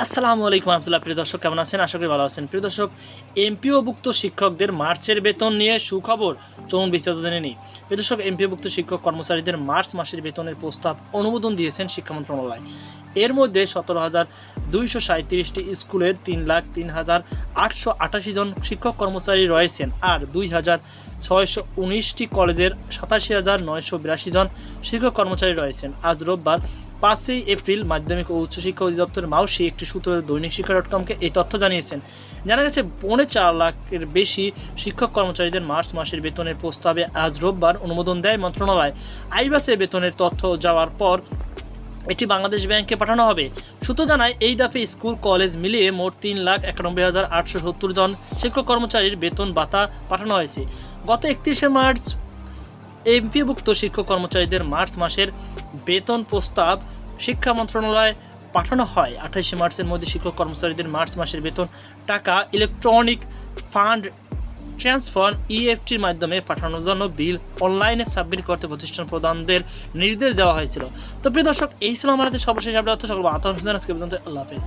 আসসালামু আলাইকুম রহমতুল্লাহ। প্রিয় দর্শক, কেমন আছেন? আশা করি ভালো আছেন। প্রিয় দর্শক, এমপিওভুক্ত শিক্ষকদের মার্চের বেতন নিয়ে সুখবর। চলুন বিস্তারিত জেনে নিই। প্রিয় দর্শক, এমপিওভুক্ত শিক্ষক কর্মচারীদের মার্চ মাসের বেতনের প্রস্তাব অনুমোদন দিয়েছেন শিক্ষা মন্ত্রণালয়। এর মধ্যে 17,237টি স্কুলের 3,03,888 জন শিক্ষক কর্মচারী রয়েছেন, আর 2,619টি কলেজের 87,982 জন শিক্ষক কর্মচারী রয়েছেন। আজ রোববার 5ই এপ্রিল মাধ্যমিক ও উচ্চশিক্ষা অধিদপ্তরের মাউসি একটি সূত্রে দৈনিক শিক্ষা .comকে এই তথ্য জানিয়েছেন। জানা গেছে 4.5 লাখের বেশি শিক্ষক কর্মচারীদের মার্চ মাসের বেতনের প্রস্তাবে আজ রোববার অনুমোদন দেয় মন্ত্রণালয়। আইবাসে বেতনের তথ্য যাওয়ার পর এটি বাংলাদেশ ব্যাংকে পাঠানো হবে। সূত্র জানায়, এই ধাপে স্কুল কলেজ মিলিয়ে মোট 3,91,870 জন শিক্ষক কর্মচারীর বেতন ভাতা পাঠানো হয়েছে। গত 31শে মার্চ এমপিওভুক্ত শিক্ষক কর্মচারীদের মার্চ মাসের বেতন প্রস্তাব শিক্ষা মন্ত্রণালয়ে পাঠানো হয়। 28শে মার্চের মধ্যে শিক্ষক কর্মচারীদের মার্চ মাসের বেতন টাকা ইলেকট্রনিক ফান্ড ট্রান্সফার ইএফটির মাধ্যমে পাঠানোর জন্য বিল অনলাইনে সাবমিট করতে প্রতিষ্ঠান প্রধানদের নির্দেশ দেওয়া হয়েছিল। তো প্রিয় দর্শক, এই ছিল আমাদের সর্বশেষ আপডেট। সকল আল্লাহ হাফেজ।